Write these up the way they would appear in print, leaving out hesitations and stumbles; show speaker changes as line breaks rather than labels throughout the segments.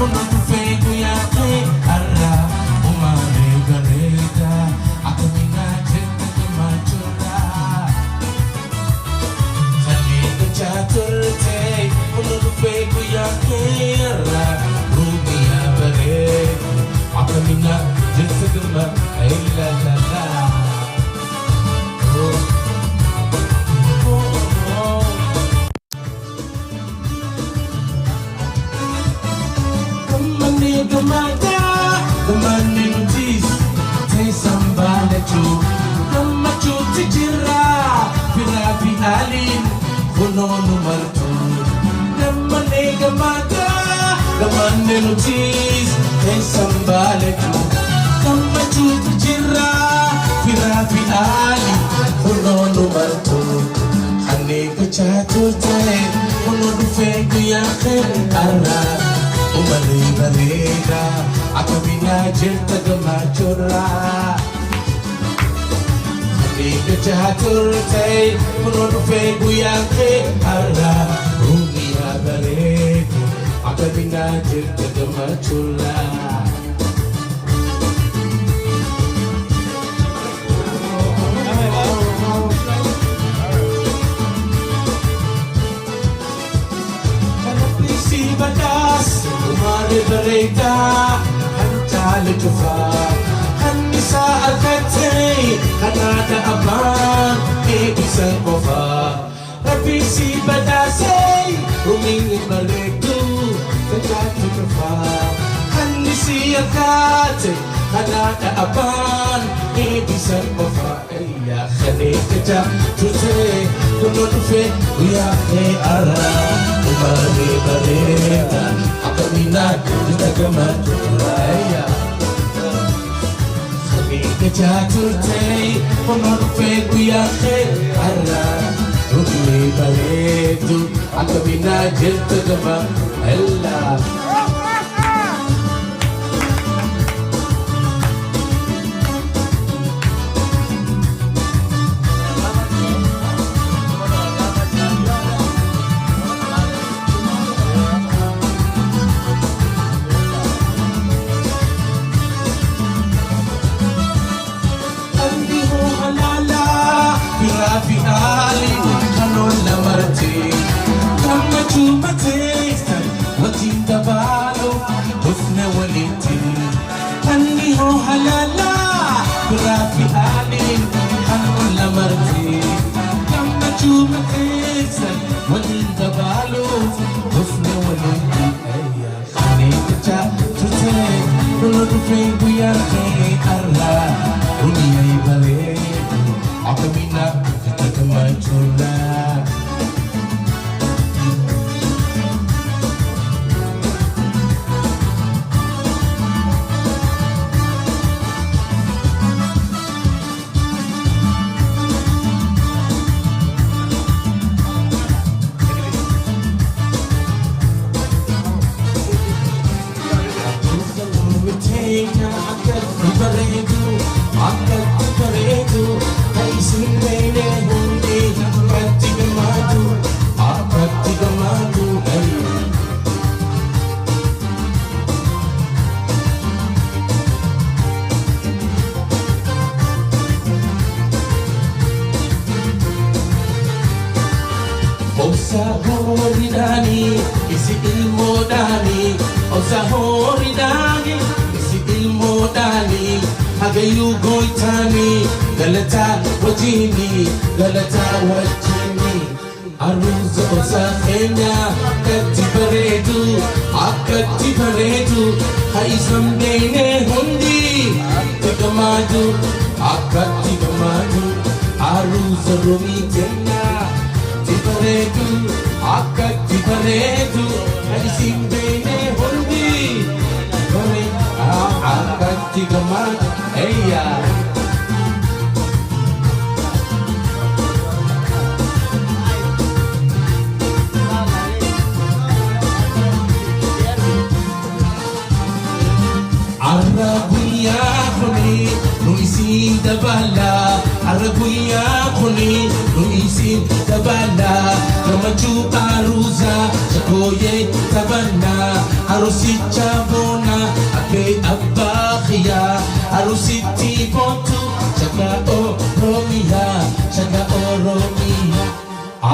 Uno fego yake ara umare garega akamina jeta kamachura khaliga chaturte uno fego yake ara rumia barega akamina jeta kama illa la la Gamada, the man in this, take somebody to come to Tijira, Pirapi Alin, Funono Martu, the money Gamada, the man in this, take somebody to come to Tijira, Pirapi Alin, Funono Martu, Haneka Chatute, Funono Fegu Yakin, Ara. Umali barega, akamina jeta gamachura. Khaliga chaturte, uno fegu yake ara. Umia barega, akamina jeta gamachura. Badas, umare barega, hantale tufa, hanisa alkatay, kanada aban, ibisan kofa. Rabisi badasay, rumingin baregu, hantale tufa, hanisi alkatay, kanada aban, ibisan kofa. Iya khaliga chatute, kuno tufe, uya ara. Umali barega, akamina jeta kamachura. Khaliga chaturte, uno fegu yake ara. Umali barega, akamina jeta kamachura. Pirapi alin kanon la marte kama chumate watinda balo husna waliti anni ho halala Pirapi alin kanon la marte kama chumate watinda balo husna waliti ayya khaliga chatute uno fegu yake arla dunia ibale akamina jeta kamachura. Osahoridani, isi ilmodani. Osahoridani, isi ilmodani. Hagayu goitani, galata wajini, galata wajini. Aruza osa Kenya, akati baredu, haisam dene hundi. Tigamadu, akati gamadu, aruza rumi Kenya. Tibaredu, akati baredu, haisim dene hundi. Akati gamadu, eya. Araguya khuni nuisi dabala Araguya khuni nuisi dabala Kamaju aruza chakoye tabana arusicha bona akay abakhiya arusiti botu shaga oromia shaga oromia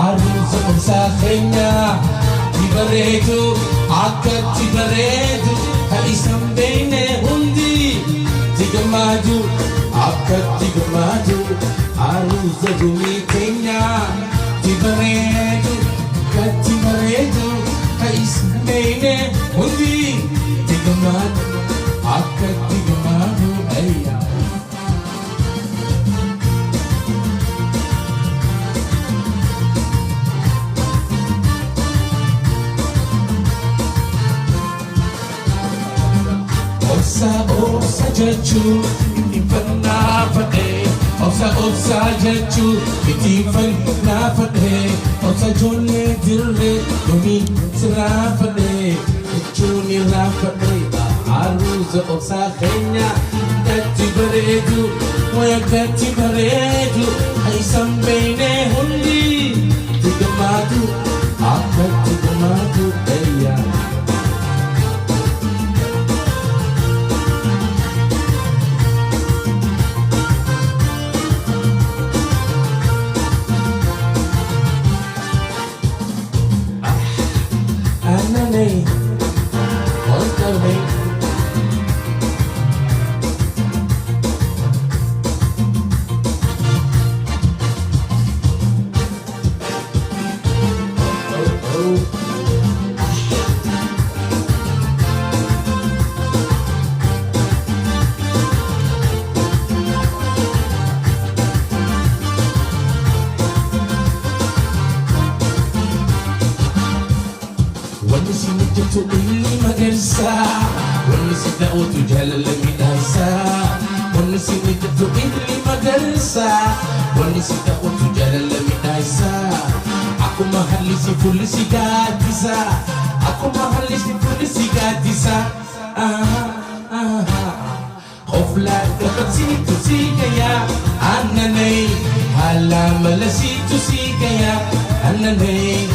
arusa sa kenya tibaredu akat tibaredu haisam bene hundi tigamaju akat tigamaju arusa gumi kenya tibaredu kat tibaredu haisam bene hundi tigamaju akat tigamaju ayya Osa jechu iti fanna fade Osa jechu iti fanna fade Osa jone dirre domi sira fade Jechu ni ra fade aruz osa kenya Gati baredu moya gati baredu Ay sambene hundi tigamadu Akat tigamadu ayya Ananay, Ananay. Wanisimutu ili magersa Wanisitautu jalala midasa Wanisimutu ili magersa Wanisitautu jalala midasa Aku mahali si polisi gadisa Aku mahali si polisi gadisa Khofla dapat situ si kaya Ananay Halamala situ si kaya Ananay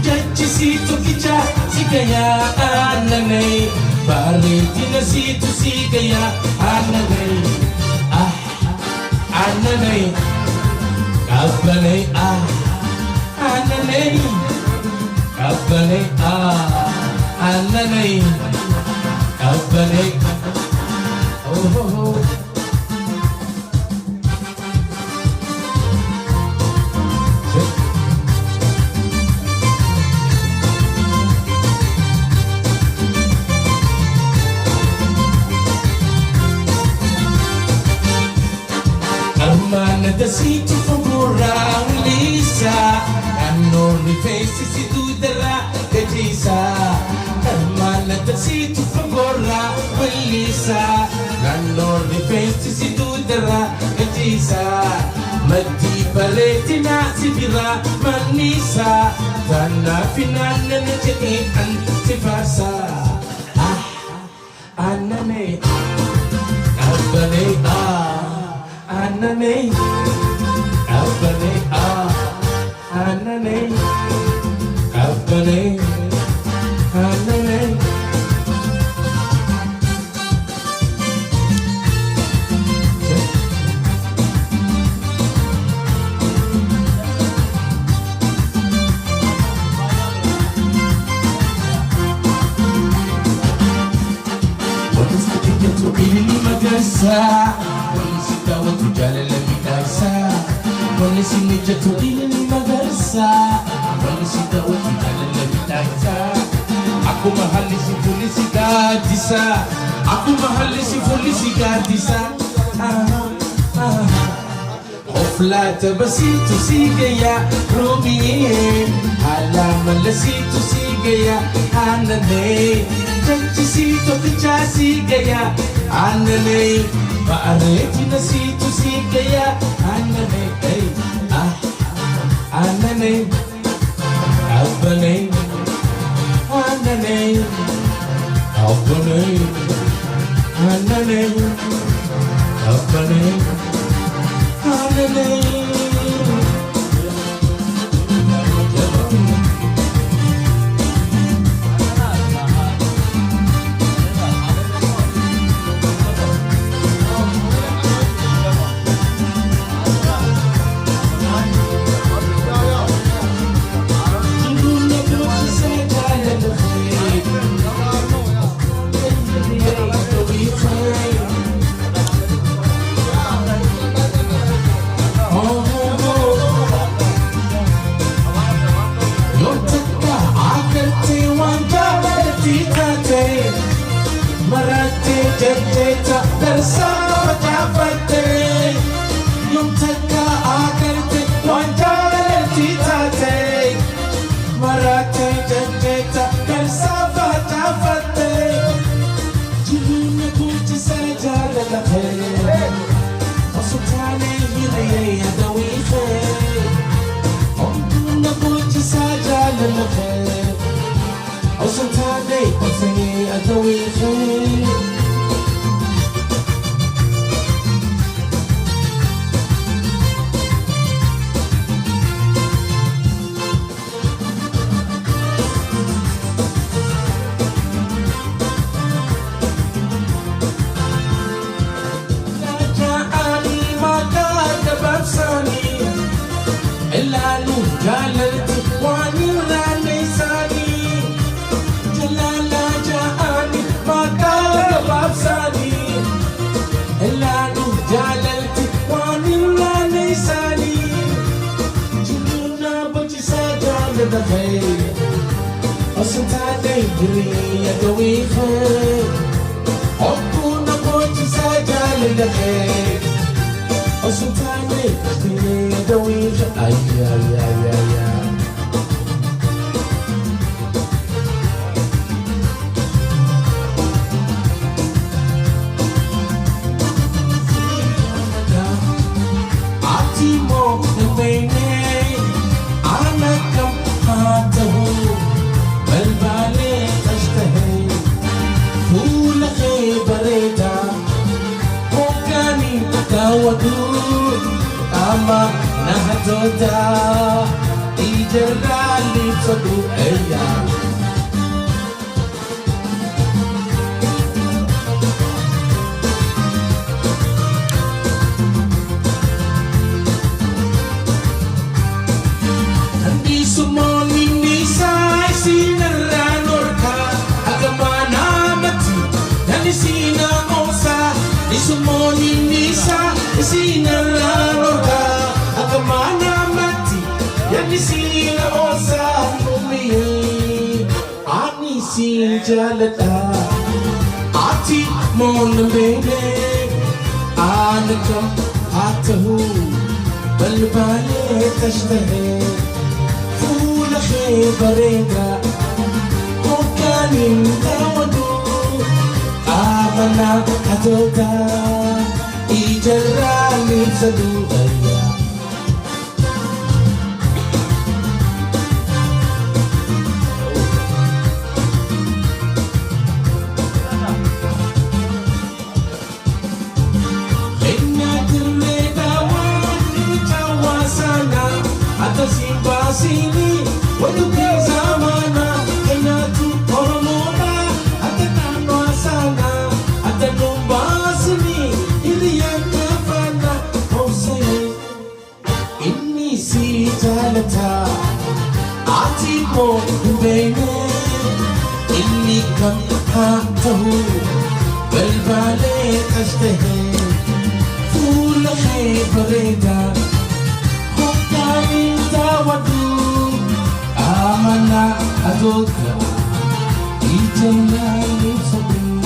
Jaji situ kicha si kaya ananay Bariti na situ si kaya ananay Ananay Kabanay Ananay Kabanay Ananay Kabanay Oh oh oh Nada situ fagura ulisa Ano ni face si dudara kajisa Nada situ fagura ulisa Ano ni face si dudara kajisa Mati paletina si bira manisa Tana finana na jakian si farsa Anane Abane Ananay Kabanay Ananay Kabanay Ananay Wanas ketika tu ini magasa Wantu jalala midasa Wanisini jatu ini magarsa Wanisita wantu jalala midasa Aku mahali si polisi gadisa Aku mahali si polisi gadisa Ofla tabasitu si gaya Rumie Halamala situ si gaya Anane Janji situ kecha si gaya Anane Paareti na situ si kaya Ananay Ananay Abanay Ananay Abanay Ananay Abanay Ananay Marate jajjeta darsa facafatte Yung takka agarte wanjalati tate Marate jajjeta darsa facafatte Jiluna kunti sajala lakhe Osutane hiriye adawife Omduna kunti sajala lakhe Osutane hiriye adawife Elalu jalalti wani rani sani Jalala jaani mata kebab sani Elalu jalalti wani rani sani Juluna bachi saja ledhe Osantane giri yadawi khe Opuna bachi saja ledhe Osantane giri yadawi khe Ay, ay, ay, ay, ay. Atimo nabene anakam hatahu balbale tashtahe Fool ke bareda Mokani tawadu Ama nahatoda Ijarali sadu eya Hindi sumoni nisay sinaranurka Agamana mati Nani sinaosa Hindi sumoni nisay sinaranurka Agamana mati Yani sinaosa Umiye Ani sinjalata Ati mon bene Anakam hatahu Balbale tashtahe Fula khe barega Hokanin tawadu Amana hatoda Ijarali sadu aya Sini, waktu zamana, kena tu korona, ada tanpa sana, ada lomba seni, ini yang kafana, oh sayang, ini si jalata, atimu bene, ini kan hatahu, balbale tashtahe, ful khe bareda. Tawadu amana adoka ijanali sabu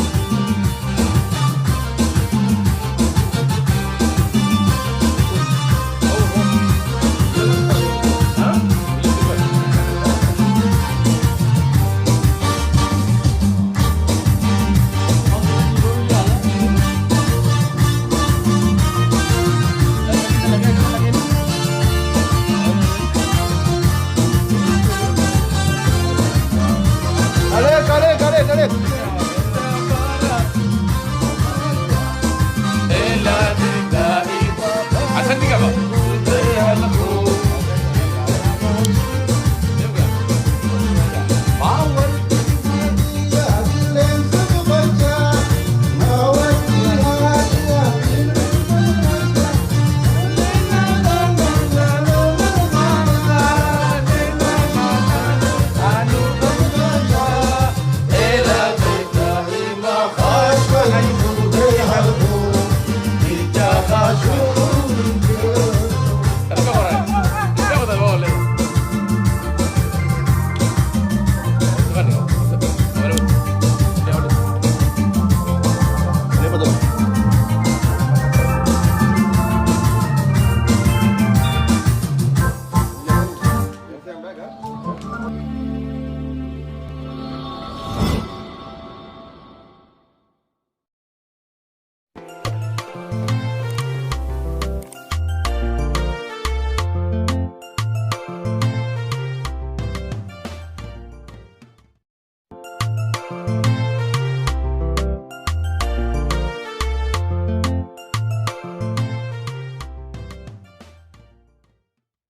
Dale.